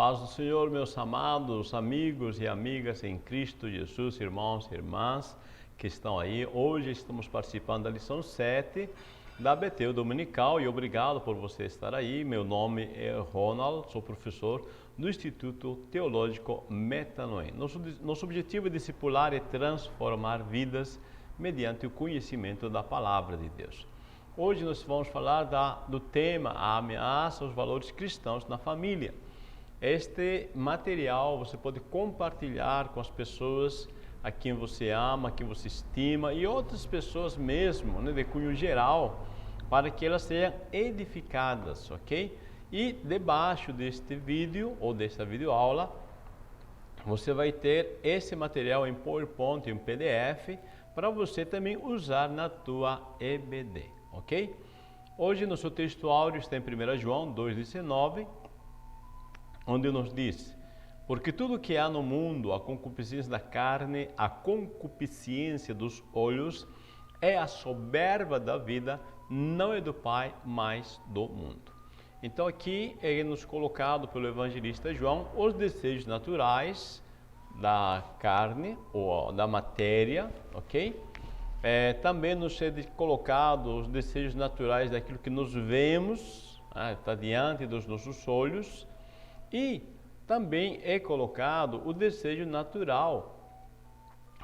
Paz do Senhor, meus amados amigos e amigas em Cristo Jesus, irmãos e irmãs que estão aí. Hoje estamos participando da lição 7 da BTU Dominical e obrigado por você estar aí. Meu nome é Ronald, sou professor do Instituto Teológico Metanoem. Nosso objetivo é discipular e transformar vidas mediante o conhecimento da Palavra de Deus. Hoje nós vamos falar do tema a ameaça aos valores cristãos na família. Este material você pode compartilhar com as pessoas a quem você ama, a quem você estima e outras pessoas mesmo, de cunho geral, para que elas sejam edificadas, ok? E debaixo deste vídeo ou desta videoaula, você vai ter esse material em PowerPoint, em PDF, para você também usar na tua EBD, ok? Hoje nosso texto áudio está em 1 João 2,19, onde nos diz: porque tudo que há no mundo, a concupiscência da carne, a concupiscência dos olhos, é a soberba da vida, não é do Pai, mas do mundo. Então aqui é nos colocado pelo evangelista João os desejos naturais da carne ou da matéria, ok? Também nos é colocado os desejos naturais daquilo que nós vemos, está diante dos nossos olhos, e também é colocado o desejo natural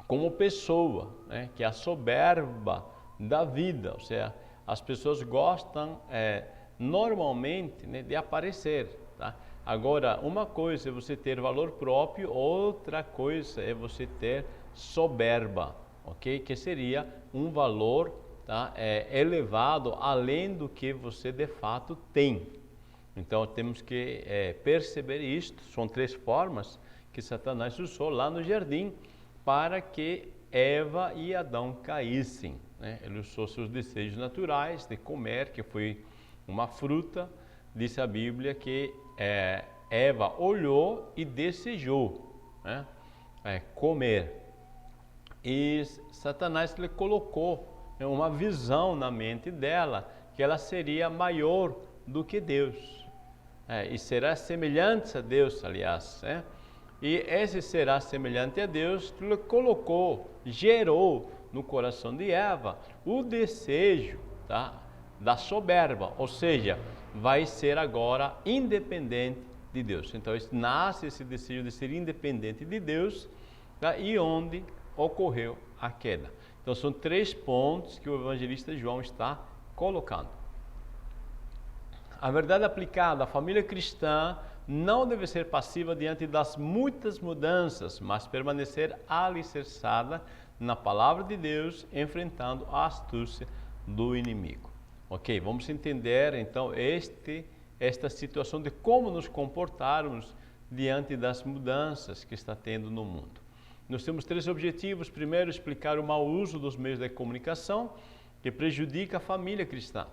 como pessoa, que é a soberba da vida, ou seja, as pessoas gostam normalmente de aparecer, tá? Agora, uma coisa é você ter valor próprio, outra coisa é você ter soberba, ok? Que seria um valor, tá, elevado além do que você de fato tem. Então temos que perceber isto. São três formas que Satanás usou lá no jardim para que Eva e Adão caíssem, Ele usou seus desejos naturais de comer, que foi uma fruta. Diz a Bíblia que Eva olhou e desejou comer. E Satanás lhe colocou uma visão na mente dela que ela seria maior do que Deus. E será semelhante a Deus, aliás. E esse será semelhante a Deus lhe colocou, gerou no coração de Eva o desejo, tá, da soberba, ou seja, vai ser agora independente de Deus. Então nasce esse desejo de ser independente de Deus, tá, e onde ocorreu a queda. Então são três pontos que o evangelista João está colocando. A verdade aplicada à família cristã não deve ser passiva diante das muitas mudanças, mas permanecer alicerçada na palavra de Deus, enfrentando a astúcia do inimigo. Ok, vamos entender então esta situação de como nos comportarmos diante das mudanças que está tendo no mundo. Nós temos três objetivos. Primeiro, explicar o mau uso dos meios de comunicação que prejudica a família cristã.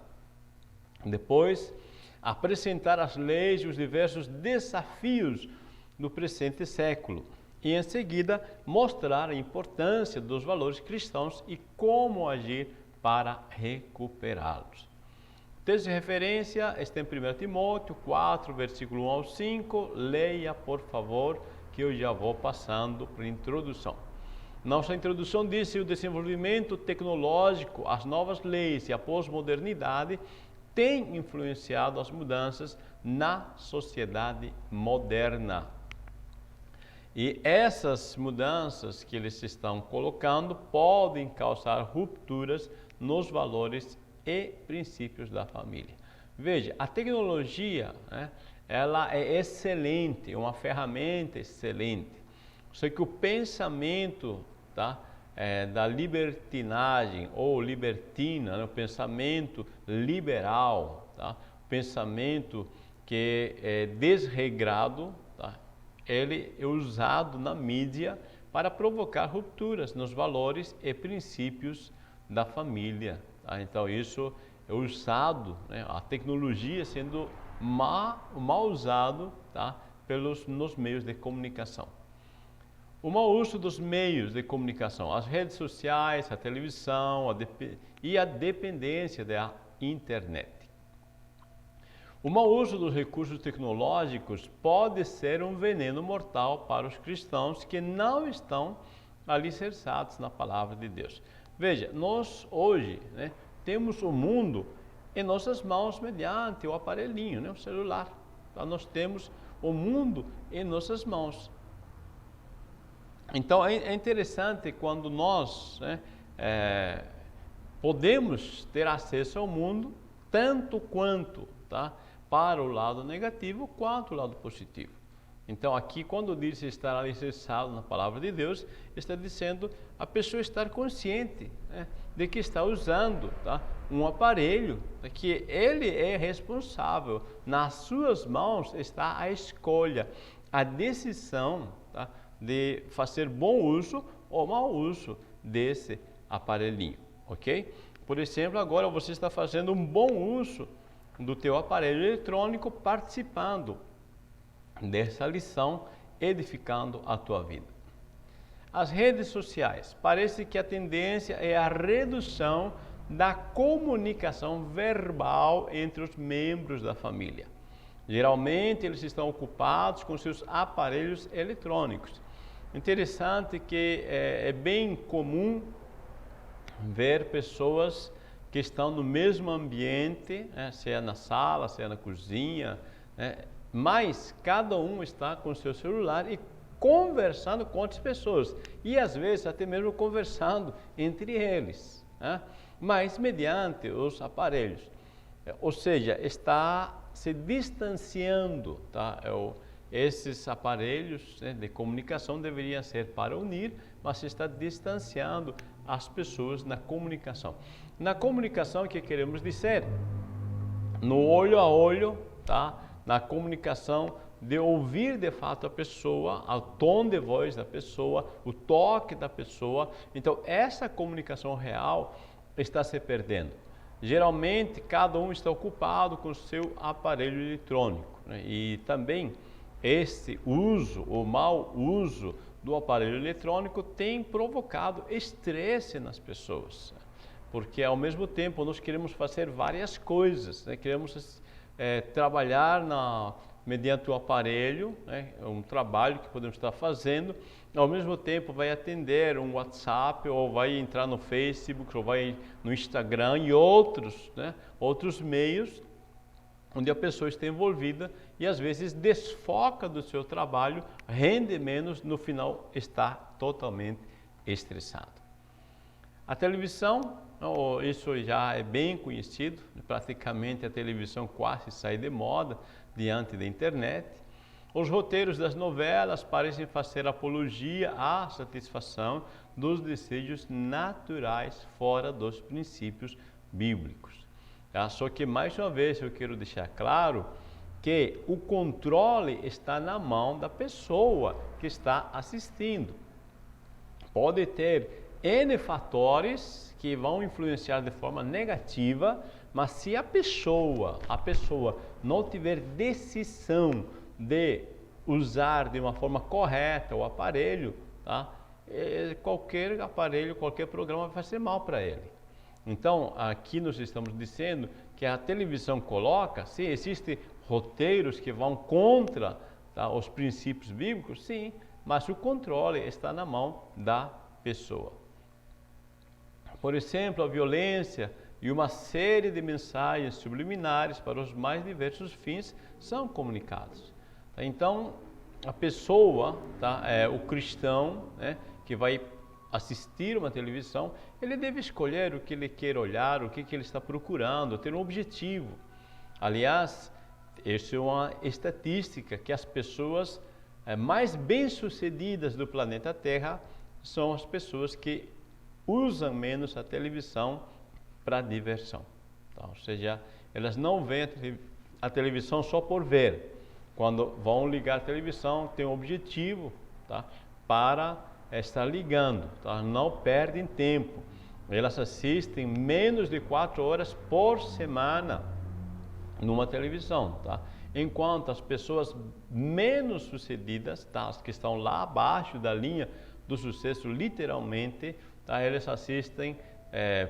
Depois, apresentar as leis e os diversos desafios do presente século. E em seguida, mostrar a importância dos valores cristãos e como agir para recuperá-los. O texto de referência está em 1 Timóteo 4, versículo 1 ao 5. Leia, por favor, que eu já vou passando para a introdução. Nossa introdução diz que o desenvolvimento tecnológico, as novas leis e a pós-modernidade tem influenciado as mudanças na sociedade moderna. E essas mudanças que eles estão colocando podem causar rupturas nos valores e princípios da família. Veja, a tecnologia, ela é excelente, é uma ferramenta excelente. Só que o pensamento, tá, da libertinagem ou libertina, o pensamento liberal, tá? O pensamento que é desregrado, tá? Ele é usado na mídia para provocar rupturas nos valores e princípios da família, tá? Então isso é usado, a tecnologia sendo mal usado, tá, nos meios de comunicação. O mau uso dos meios de comunicação, as redes sociais, a televisão e a dependência da internet. O mau uso dos recursos tecnológicos pode ser um veneno mortal para os cristãos que não estão alicerçados na palavra de Deus. Veja, nós hoje, né, temos o mundo em nossas mãos mediante o aparelhinho, né, o celular. Então, nós temos o mundo em nossas mãos. Então é interessante quando nós, né, podemos ter acesso ao mundo tanto quanto, tá, para o lado negativo quanto o lado positivo. Então aqui quando diz estar alicerçado na palavra de Deus, está dizendo a pessoa estar consciente, né, de que está usando, tá, um aparelho, que ele é responsável. Nas suas mãos está a escolha, a decisão, tá, de fazer bom uso ou mau uso desse aparelhinho, ok? Por exemplo, agora você está fazendo um bom uso do teu aparelho eletrônico, participando dessa lição, edificando a tua vida. As redes sociais, parece que a tendência é a redução da comunicação verbal entre os membros da família. Geralmente eles estão ocupados com seus aparelhos eletrônicos. Interessante que é bem comum ver pessoas que estão no mesmo ambiente, né, se é na sala, se é na cozinha, né, mas cada um está com o seu celular e conversando com outras pessoas, e às vezes até mesmo conversando entre eles, né, mas mediante os aparelhos. Ou seja, está se distanciando, tá? Esses aparelhos, né, de comunicação deveriam ser para unir, mas se está distanciando as pessoas na comunicação. Na comunicação que queremos dizer, no olho a olho, tá? Na comunicação de ouvir de fato a pessoa, o tom de voz da pessoa, o toque da pessoa. Então essa comunicação real está se perdendo. Geralmente cada um está ocupado com o seu aparelho eletrônico, né? E também este uso, o mau uso do aparelho eletrônico tem provocado estresse nas pessoas, porque ao mesmo tempo nós queremos fazer várias coisas, né? Queremos trabalhar mediante o aparelho, né? É um trabalho que podemos estar fazendo, ao mesmo tempo vai atender um WhatsApp, ou vai entrar no Facebook, ou vai no Instagram e outros, né? Outros meios onde a pessoa está envolvida e às vezes desfoca do seu trabalho, rende menos, no final está totalmente estressado. A televisão, isso já é bem conhecido, praticamente a televisão quase sai de moda diante da internet. Os roteiros das novelas parecem fazer apologia à satisfação dos desejos naturais fora dos princípios bíblicos. Só que, mais uma vez, eu quero deixar claro que o controle está na mão da pessoa que está assistindo. Pode ter N fatores que vão influenciar de forma negativa, mas se a pessoa não tiver decisão de usar de uma forma correta o aparelho, tá? Qualquer aparelho, qualquer programa vai fazer mal para ele. Então, aqui nós estamos dizendo que a televisão coloca, sim, existem roteiros que vão contra, tá, os princípios bíblicos, sim, mas o controle está na mão da pessoa. Por exemplo, a violência e uma série de mensagens subliminares para os mais diversos fins são comunicados. Então, a pessoa, tá, o cristão, né, que vai assistir uma televisão, ele deve escolher o que ele quer olhar, o que ele está procurando, ter um objetivo. Aliás, essa é uma estatística que as pessoas mais bem-sucedidas do planeta Terra são as pessoas que usam menos a televisão para diversão. Tá? Ou seja, elas não veem a televisão só por ver. Quando vão ligar a televisão, tem um objetivo, tá, para estar ligando, tá? Não perdem tempo. Elas assistem menos de 4 horas por semana numa televisão, tá? Enquanto as pessoas menos sucedidas, tá, as que estão lá abaixo da linha do sucesso, literalmente, tá, eles assistem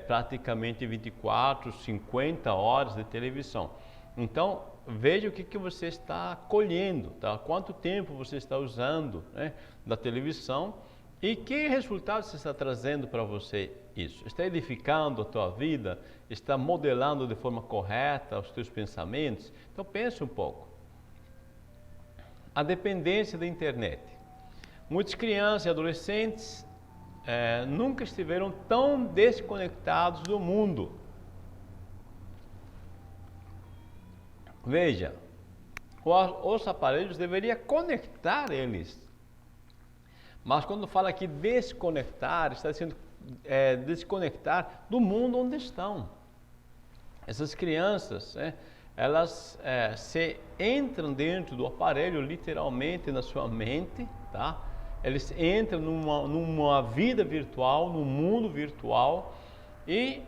praticamente 24, 50 horas de televisão. Então, veja o que você está colhendo, tá? Quanto tempo você está usando, né, da televisão e que resultados você está trazendo para você isso. Está edificando a tua vida? Está modelando de forma correta os teus pensamentos? Então, pense um pouco. A dependência da internet. Muitas crianças e adolescentes nunca estiveram tão desconectados do mundo. Veja, os aparelhos deveriam conectar eles. Mas quando fala aqui desconectar, está dizendo desconectar do mundo onde estão. Essas crianças, elas se entram dentro do aparelho, literalmente na sua mente, tá? Eles entram numa vida virtual, num mundo virtual e,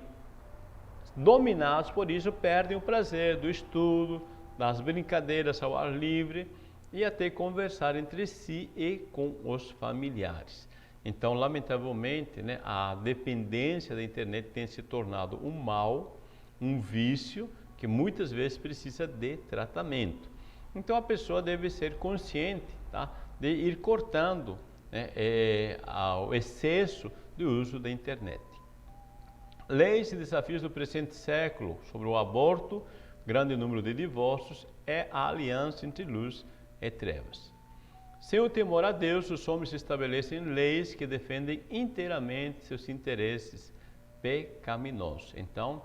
dominados por isso, perdem o prazer do estudo, das brincadeiras ao ar livre e até conversar entre si e com os familiares. Então, lamentavelmente, a dependência da internet tem se tornado um mal, um vício que muitas vezes precisa de tratamento. Então, a pessoa deve ser consciente, tá, de ir cortando o excesso de uso da internet. Leis e desafios do presente século sobre o aborto, grande número de divórcios, é a aliança entre luz e trevas. Sem o temor a Deus, os homens estabelecem leis que defendem inteiramente seus interesses pecaminosos. Então,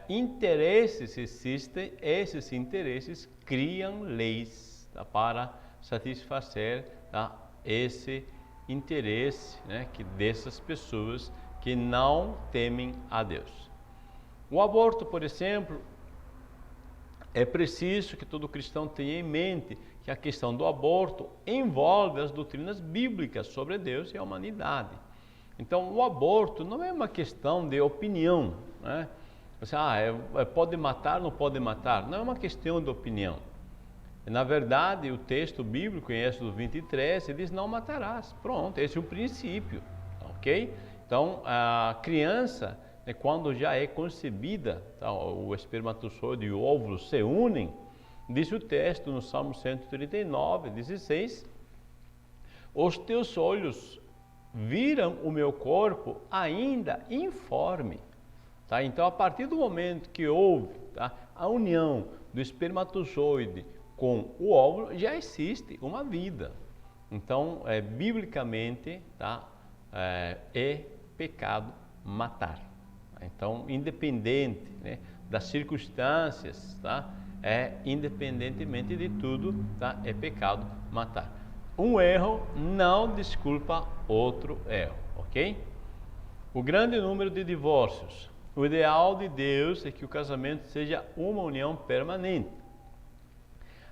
interesses existem, esses interesses criam leis, tá, para satisfazer, tá, esse interesse, que dessas pessoas que não temem a Deus. O aborto, por exemplo, é preciso que todo cristão tenha em mente que a questão do aborto envolve as doutrinas bíblicas sobre Deus e a humanidade. Então, o aborto não é uma questão de opinião, Você, pode matar, não pode matar. Não é uma questão de opinião. Na verdade, o texto bíblico, em Êxodo 23, ele diz: não matarás. Pronto, esse é o princípio, ok? Então, a criança, quando já é concebida, tá, o espermatozoide e o óvulo se unem, diz o texto no Salmo 139, 16: os teus olhos viram o meu corpo ainda informe. Tá? Então, a partir do momento que houve, tá, a união do espermatozoide com o óvulo, já existe uma vida. Então, biblicamente, tá, é pecado matar. Então, independente, das circunstâncias, tá, independentemente de tudo, tá, é pecado matar. Um erro não desculpa outro erro, ok? O grande número de divórcios. O ideal de Deus é que o casamento seja uma união permanente.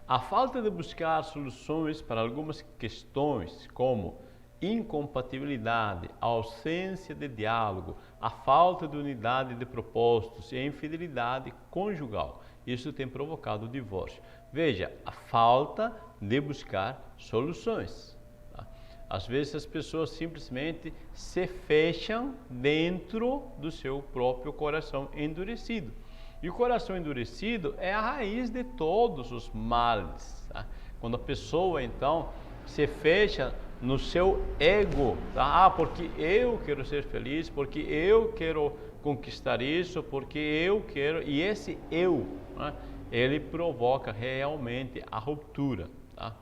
A falta de buscar soluções para algumas questões, como incompatibilidade, a ausência de diálogo, a falta de unidade de propósitos e a infidelidade conjugal, isso tem provocado o divórcio. Veja, a falta de buscar soluções. Tá? Às vezes as pessoas simplesmente se fecham dentro do seu próprio coração endurecido. E o coração endurecido é a raiz de todos os males. Tá? Quando a pessoa, então, se fecha no seu ego, tá? Porque eu quero ser feliz, porque eu quero conquistar isso, porque eu quero... E esse eu, ele provoca realmente a ruptura. Tá?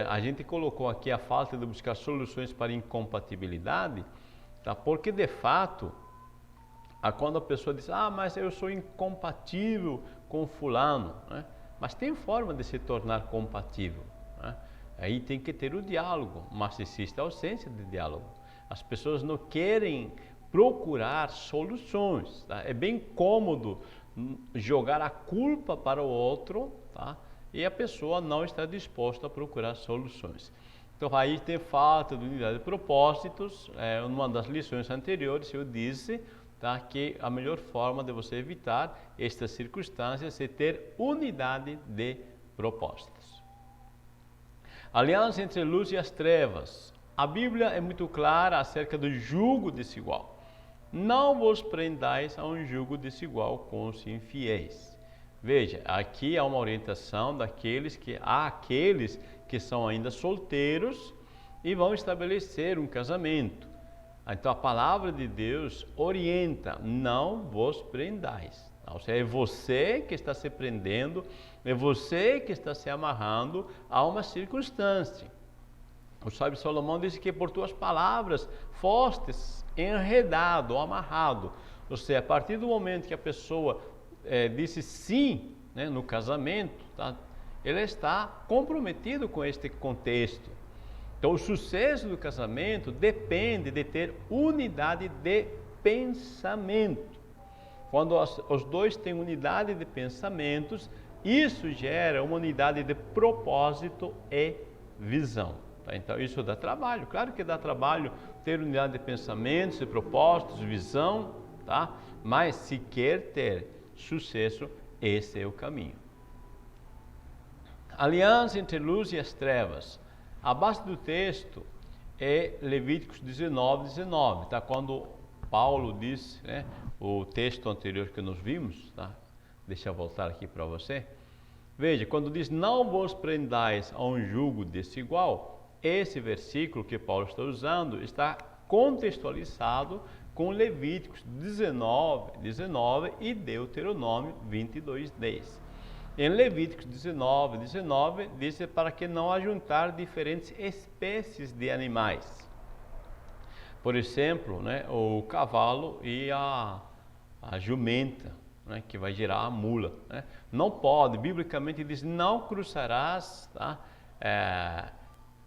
A gente colocou aqui a falta de buscar soluções para incompatibilidade, tá? Porque de fato... quando a pessoa diz: mas eu sou incompatível com fulano, mas tem forma de se tornar compatível, Aí tem que ter o diálogo, mas existe a ausência de diálogo. As pessoas não querem procurar soluções, tá? É bem cômodo jogar a culpa para o outro, tá? E a pessoa não está disposta a procurar soluções. Então aí tem falta de unidade de propósitos. Numa das lições anteriores eu disse, tá, que a melhor forma de você evitar estas circunstâncias é ter unidade de propósitos. Aliança entre a luz e as trevas. A Bíblia é muito clara acerca do jugo desigual. Não vos prendais a um jugo desigual com os infiéis. Veja, aqui há uma orientação daqueles que são ainda solteiros e vão estabelecer um casamento. Então a palavra de Deus orienta: não vos prendais. Ou seja, é você que está se prendendo, é você que está se amarrando a uma circunstância. O sábio Salomão disse que por tuas palavras fostes enredado, amarrado. Ou seja, a partir do momento que a pessoa disse sim, né, no casamento, tá, ele está comprometido com este contexto. Então, o sucesso do casamento depende de ter unidade de pensamento. Quando os dois têm unidade de pensamentos, isso gera uma unidade de propósito e visão. Tá? Então, isso dá trabalho. Claro que dá trabalho ter unidade de pensamentos, de propósitos, visão, tá? Mas se quer ter sucesso, esse é o caminho. Aliança entre luz e as trevas. A base do texto é Levíticos 19:19, tá? Quando Paulo disse, né, o texto anterior que nós vimos, tá? Deixa eu voltar aqui para você. Veja, quando diz não vos prendais a um jugo desigual, esse versículo que Paulo está usando está contextualizado com Levíticos 19 e Deuteronômio 22:10. Em Levíticos 19 diz para que não ajuntar diferentes espécies de animais. Por exemplo, né, o cavalo e a jumenta, né, que vai gerar a mula. Né? Não pode, biblicamente diz, não cruzarás, tá,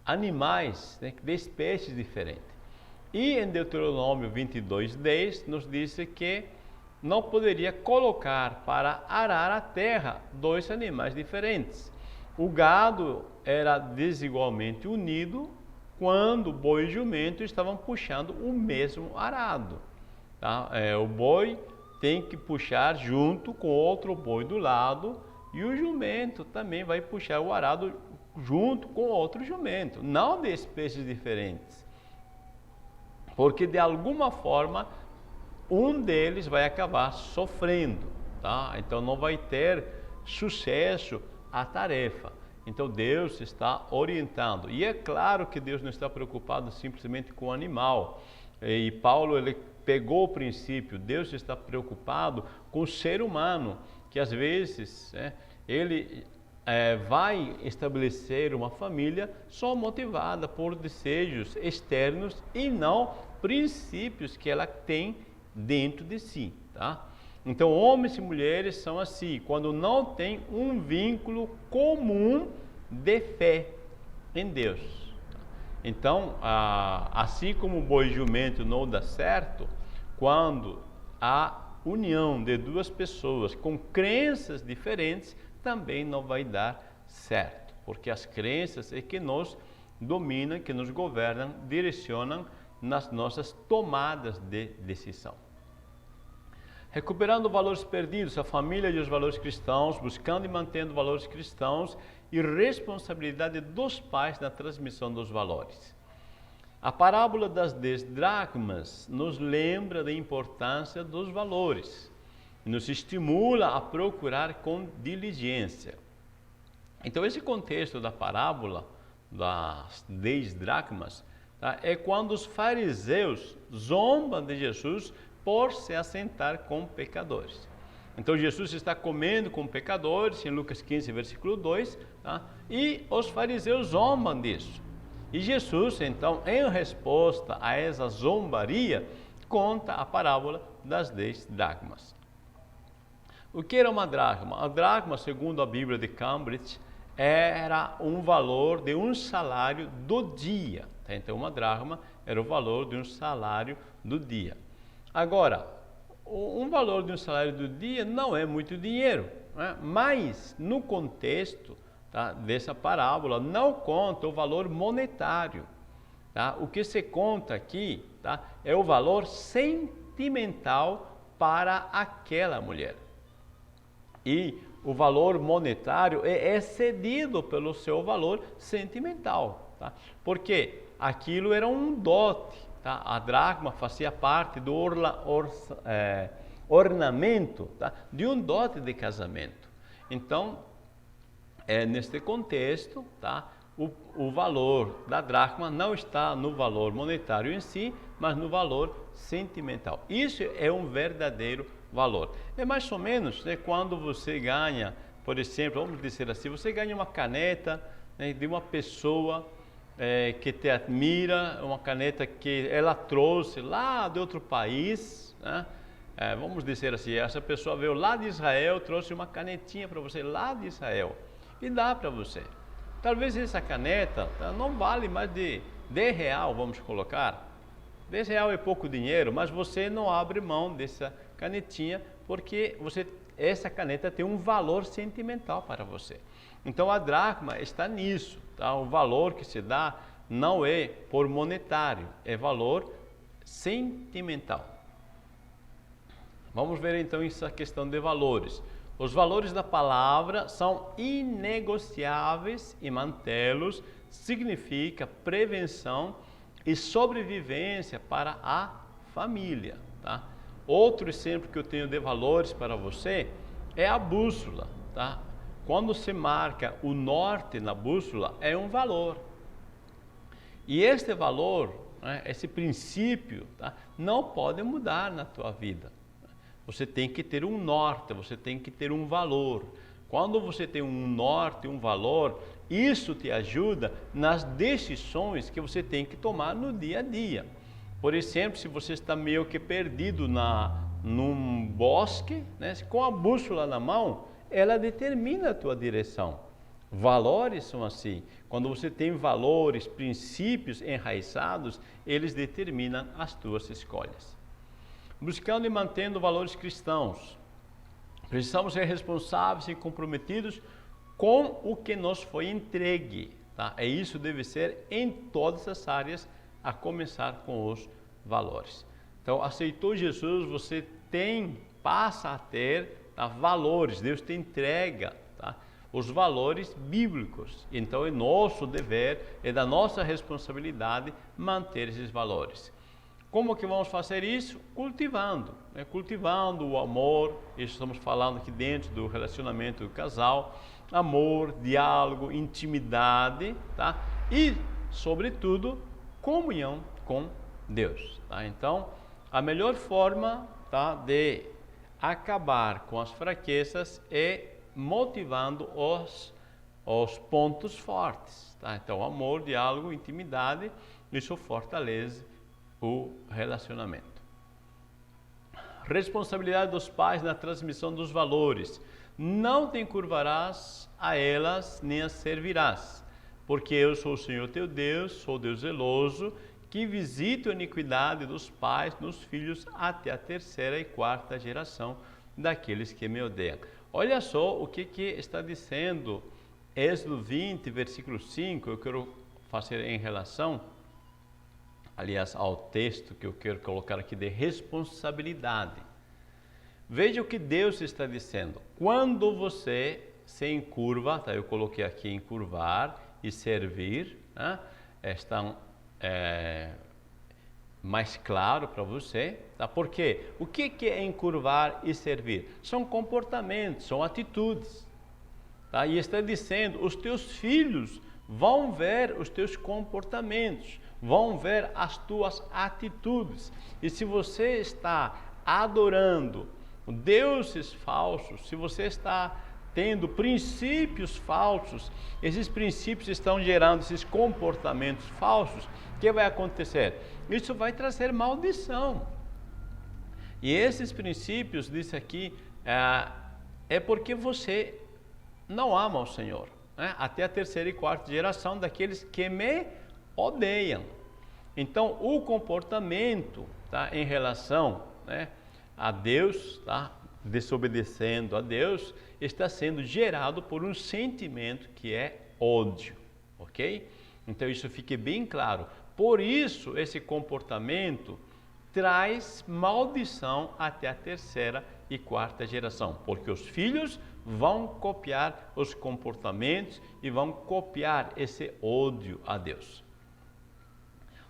animais, né, de espécies diferentes. E em Deuteronômio 22:10 nos diz que não poderia colocar para arar a terra dois animais diferentes. O gado era desigualmente unido quando boi e jumento estavam puxando o mesmo arado. Tá? O boi tem que puxar junto com outro boi do lado e o jumento também vai puxar o arado junto com outro jumento, não de espécies diferentes. Porque de alguma forma um deles vai acabar sofrendo, tá? Então não vai ter sucesso a tarefa. Então Deus está orientando. E é claro que Deus não está preocupado simplesmente com o animal. E Paulo, ele pegou o princípio, Deus está preocupado com o ser humano, que às vezes ele vai estabelecer uma família só motivada por desejos externos e não princípios que ela tem dentro de si, tá? Então, homens e mulheres são assim, quando não tem um vínculo comum de fé em Deus. Então, assim como o boi e jumento não dá certo, quando a união de duas pessoas com crenças diferentes também não vai dar certo, porque as crenças é que nos dominam, que nos governam, direcionam nas nossas tomadas de decisão. Recuperando valores perdidos, a família e os valores cristãos, buscando e mantendo valores cristãos e responsabilidade dos pais na transmissão dos valores. A parábola das 10 dracmas nos lembra da importância dos valores e nos estimula a procurar com diligência. Então, esse contexto da parábola das 10 dracmas, tá, é quando os fariseus zombam de Jesus por se assentar com pecadores. Então Jesus está comendo com pecadores, em Lucas 15, versículo 2, tá? E os fariseus zombam disso. E Jesus, então, em resposta a essa zombaria, conta a parábola das 10 dracmas. O que era uma dracma? A dracma, segundo a Bíblia de Cambridge, era um valor de um salário do dia. Tá? Então, uma dracma era o valor de um salário do dia. Agora, um valor de um salário do dia não é muito dinheiro, né? Mas no contexto, tá, dessa parábola não conta o valor monetário. Tá? O que se conta aqui, tá, é o valor sentimental para aquela mulher. E o valor monetário é excedido pelo seu valor sentimental. Tá? Porque aquilo era um dote. Tá? A dracma fazia parte do ornamento, tá, de um dote de casamento. Então, neste contexto, tá? O valor da dracma não está no valor monetário em si, mas no valor sentimental. Isso é um verdadeiro valor. É mais ou menos, né, quando você ganha, por exemplo, vamos dizer assim, você ganha uma caneta, né, de uma pessoa que te admira, uma caneta que ela trouxe lá de outro país, né? Vamos dizer assim, essa pessoa veio lá de Israel, trouxe uma canetinha para você lá de Israel e dá para você. Talvez essa caneta não vale mais de R$10, vamos colocar. R$10 é pouco dinheiro, mas você não abre mão dessa canetinha porque essa caneta tem um valor sentimental para você. Então a dracma está nisso, tá? O valor que se dá não é por monetário, é valor sentimental. Vamos ver então essa questão de valores. Os valores da palavra são inegociáveis e mantê-los significa prevenção e sobrevivência para a família, tá? Outro exemplo que eu tenho de valores para você é a bússola, tá? Quando se marca o norte na bússola, é um valor. E este valor, né, esse princípio, tá, não pode mudar na tua vida. Você tem que ter um norte, você tem que ter um valor. Quando você tem um norte, um valor, isso te ajuda nas decisões que você tem que tomar no dia a dia. Por exemplo, se você está meio que perdido num bosque, né, com a bússola na mão, ela determina a tua direção. Valores são assim. Quando você tem valores, princípios enraizados, eles determinam as tuas escolhas. Buscando e mantendo valores cristãos, precisamos ser responsáveis e comprometidos com o que nos foi entregue, tá? E isso deve ser em todas as áreas, a começar com os valores. Então, aceitou Jesus, você passa a ter, tá, valores, Deus te entrega, tá, os valores bíblicos. Então, é nosso dever, é da nossa responsabilidade manter esses valores. Como que vamos fazer isso? Cultivando, né? Cultivando o amor, isso estamos falando aqui dentro do relacionamento do casal, amor, diálogo, intimidade, tá? E, sobretudo, comunhão com Deus, tá? Então, a melhor forma, tá, de acabar com as fraquezas é motivando os pontos fortes, tá? Então, amor, diálogo, intimidade, isso fortalece o relacionamento. Responsabilidade dos pais na transmissão dos valores. Não te encurvarás a elas, nem as servirás, porque eu sou o Senhor teu Deus, sou Deus zeloso, que visito a iniquidade dos pais nos filhos até a 3ª e 4ª geração daqueles que me odeiam. Olha só o que está dizendo Êxodo 20, versículo 5, eu quero fazer em relação, aliás, ao texto que eu quero colocar aqui de responsabilidade. Veja o que Deus está dizendo. Quando você se encurva, tá? Eu coloquei aqui encurvar e servir, né? Estão mais claro para você, tá? Por quê? O que é encurvar e servir? São comportamentos, são atitudes, tá? E está dizendo, os teus filhos vão ver os teus comportamentos, vão ver as tuas atitudes. E se você está adorando deuses falsos, se você está tendo princípios falsos, esses princípios estão gerando esses comportamentos falsos, o que vai acontecer? Isso vai trazer maldição. E esses princípios, diz aqui, é porque você não ama o Senhor, né? Até a 3ª e 4ª geração daqueles que me odeiam. Então, o comportamento, tá, em relação, né, a Deus, tá, desobedecendo a Deus, está sendo gerado por um sentimento que é ódio, ok? Então, isso fique bem claro. Por isso, esse comportamento traz maldição até a 3ª e 4ª geração, porque os filhos vão copiar os comportamentos e vão copiar esse ódio a Deus.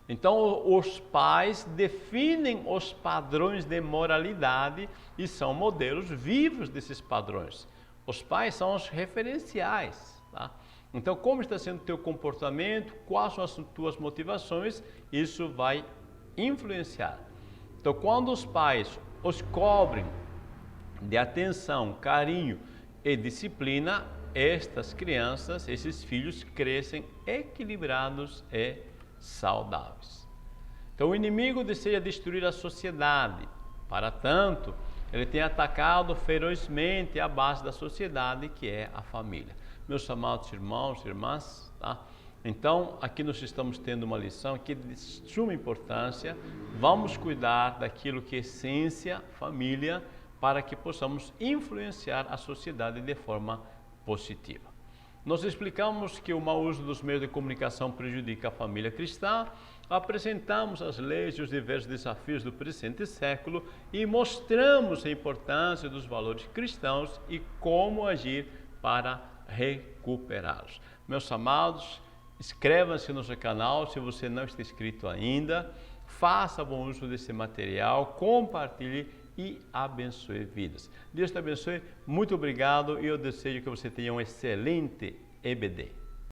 Então, os pais definem os padrões de moralidade e são modelos vivos desses padrões. Os pais são os referenciais, tá? Então, como está sendo o teu comportamento, quais são as tuas motivações, isso vai influenciar. Então, quando os pais os cobrem de atenção, carinho e disciplina, estas crianças, esses filhos crescem equilibrados e saudáveis. Então, o inimigo deseja destruir a sociedade. Para tanto, ele tem atacado ferozmente a base da sociedade, que é a família. Meus amados irmãos e irmãs, tá? Então, aqui nós estamos tendo uma lição que é de suma importância. Vamos cuidar daquilo que é essência, família, para que possamos influenciar a sociedade de forma positiva. Nós explicamos que o mau uso dos meios de comunicação prejudica a família cristã, apresentamos as leis e os diversos desafios do presente século e mostramos a importância dos valores cristãos e como agir para recuperá-los. Meus amados, inscreva-se no nosso canal se você não está inscrito ainda, faça bom uso desse material, compartilhe e abençoe vidas. Deus te abençoe, muito obrigado e eu desejo que você tenha um excelente EBD.